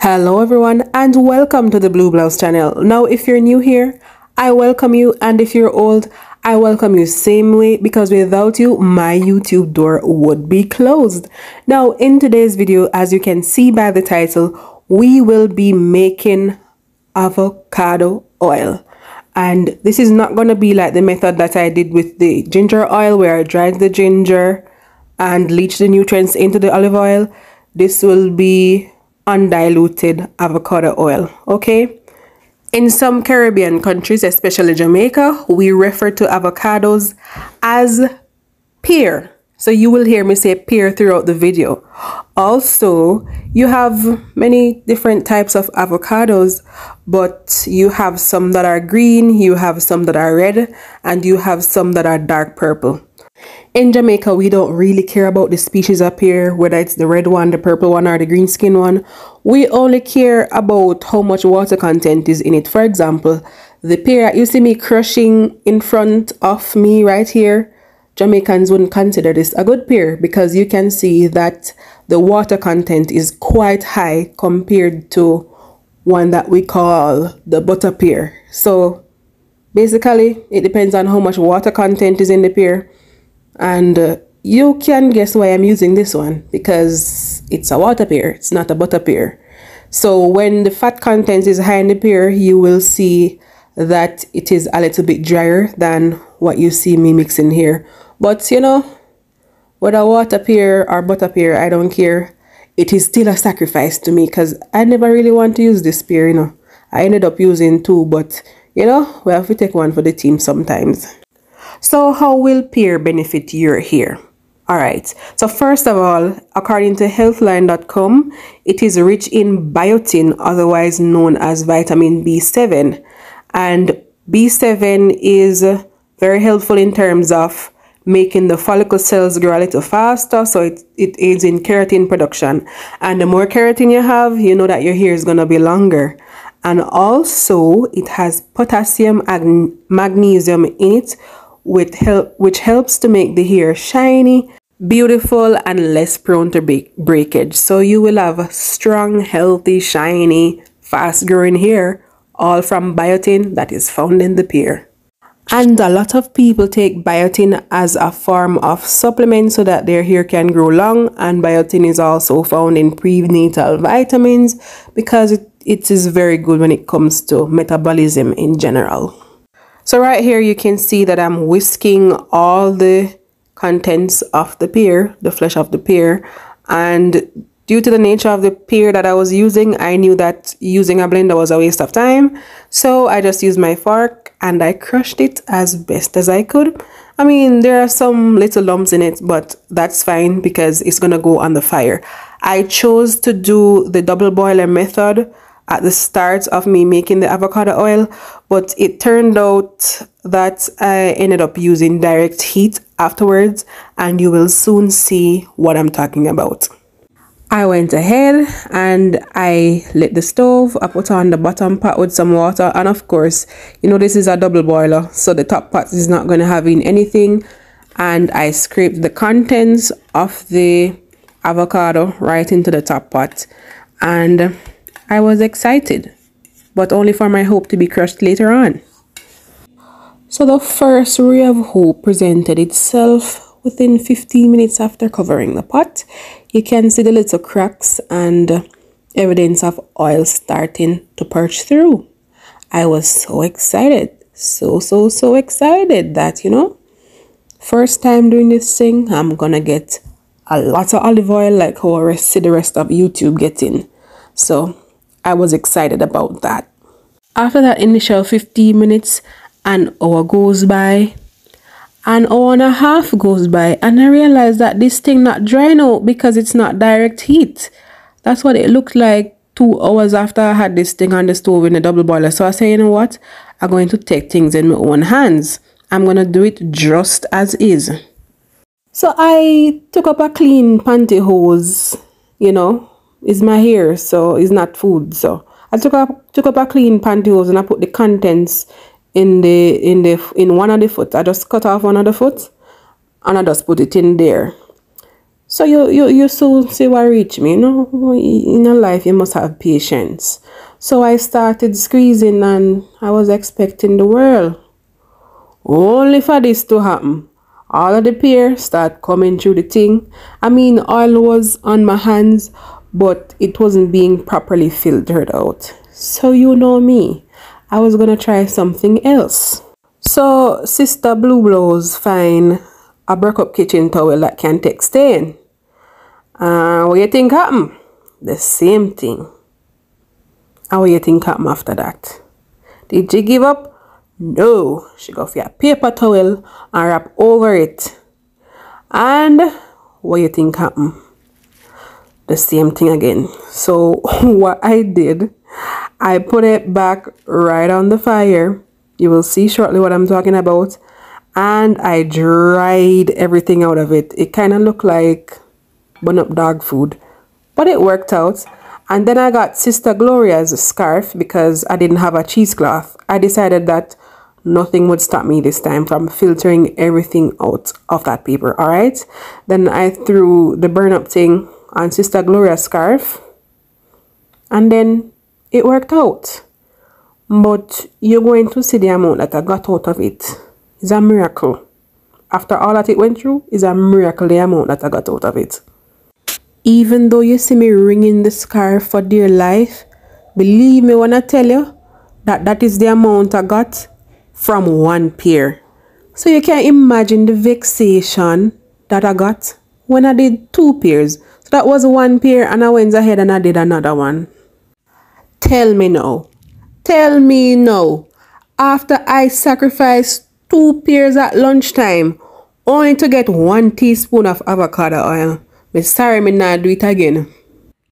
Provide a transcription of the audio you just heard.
Hello everyone and welcome to the Blue Blouse channel. Now if you're new here, I welcome you, and if you're old, I welcome you same way, because without you my YouTube door would be closed. Now in today's video, as you can see by the title, we will be making avocado oil. And this is not going to be like the method that I did with the ginger oil, where I dried the ginger and leached the nutrients into the olive oil. This will be undiluted avocado oil. Okay, in some Caribbean countries, especially Jamaica, we refer to avocados as pear, so you will hear me say pear throughout the video. Also, you have many different types of avocados, but you have some that are green, you have some that are red, and you have some that are dark purple. In Jamaica, we don't really care about the species up here, whether it's the red one, the purple one, or the green skin one. We only care about how much water content is in it. For example, the pear you see me crushing in front of me right here, Jamaicans wouldn't consider this a good pear, because you can see that the water content is quite high compared to one that we call the butter pear. So basically, it depends on how much water content is in the pear. And you can guess why I'm using this one, because it's a water pear, it's not a butter pear. So when the fat content is high in the pear, you will see that it is a little bit drier than what you see me mixing here. But you know, whether water pear or butter pear, I don't care. It is still a sacrifice to me, because I never really want to use this pear, you know. I ended up using two, but you know, we have to take one for the team sometimes. So how will pear benefit your hair? Alright, so first of all, according to healthline.com, it is rich in biotin, otherwise known as vitamin B7. And B7 is very helpful in terms of making the follicle cells grow a little faster, so it aids in keratin production. And the more keratin you have, you know that your hair is going to be longer. And also, it has potassium and magnesium in it, which helps to make the hair shiny, beautiful, and less prone to breakage. So you will have strong, healthy, shiny, fast growing hair, all from biotin that is found in the pear. And a lot of people take biotin as a form of supplement so that their hair can grow long. And biotin is also found in prenatal vitamins, because it is very good when it comes to metabolism in general. So right here you can see that I'm whisking all the contents of the pear, the flesh of the pear, and due to the nature of the pear that I was using, I knew that using a blender was a waste of time. So I just used my fork and I crushed it as best as I could. I mean, there are some little lumps in it, but that's fine because it's gonna go on the fire. I chose to do the double boiler method at the start of me making the avocado oil, but it turned out that I ended up using direct heat afterwards, and you will soon see what I'm talking about. I went ahead and I lit the stove. I put on the bottom pot with some water, and of course, you know, this is a double boiler, so the top pot is not going to have in anything. And I scraped the contents of the avocado right into the top pot, and I was excited, but only for my hope to be crushed later on. So the first ray of hope presented itself within 15 minutes after covering the pot. You can see the little cracks and evidence of oil starting to perch through. I was so excited, so excited that, you know, first time doing this thing, I'm gonna get a lot of olive oil like how I see the rest of YouTube getting. So I was excited about that. After that initial 15 minutes, an hour goes by, an hour and a half goes by, and I realized that this thing not drying out because it's not direct heat. That's what it looked like 2 hours after I had this thing on the stove in the double boiler. So I said, you know what, I'm going to take things in my own hands. I'm going to do it just as is. So I took up a clean pantyhose, you know, it's my hair, so it's not food. So I took up a clean pantyhose and I put the contents in one of the foot. I just cut off one of the foot and I just put it in there. So you soon see what reach me, you know. In a life you must have patience. So I started squeezing and I was expecting the world. Only for this to happen. All of the pear start coming through the thing. I mean, oil was on my hands, but it wasn't being properly filtered out. So you know me, I was gonna try something else. So Sister Blue Blows find a broke up kitchen towel that can take stain. What you think happened? The same thing. And what you think happened after that? Did she give up? No. She got for a paper towel and wrap over it. And what you think happened? The same thing again. So what I did, I put it back right on the fire. You will see shortly what I'm talking about. And I dried everything out of it. It kind of looked like burn up dog food, but it worked out. And then I got Sister Gloria's scarf because I didn't have a cheesecloth. I decided that nothing would stop me this time from filtering everything out of that paper. All right, then I threw the burn up thing on Sister Gloria's scarf, and then it worked out. But you're going to see the amount that I got out of it. It's a miracle. After all that it went through, it's a miracle the amount that I got out of it. Even though you see me wringing the scarf for dear life, believe me when I tell you that that is the amount I got from one pear. So you can imagine the vexation that I got when I did 2 pears. So that was 1 pear and I went ahead and I did another one. Tell me now, after I sacrificed 2 pears at lunchtime, only to get 1 teaspoon of avocado oil. Me sorry, me not do it again.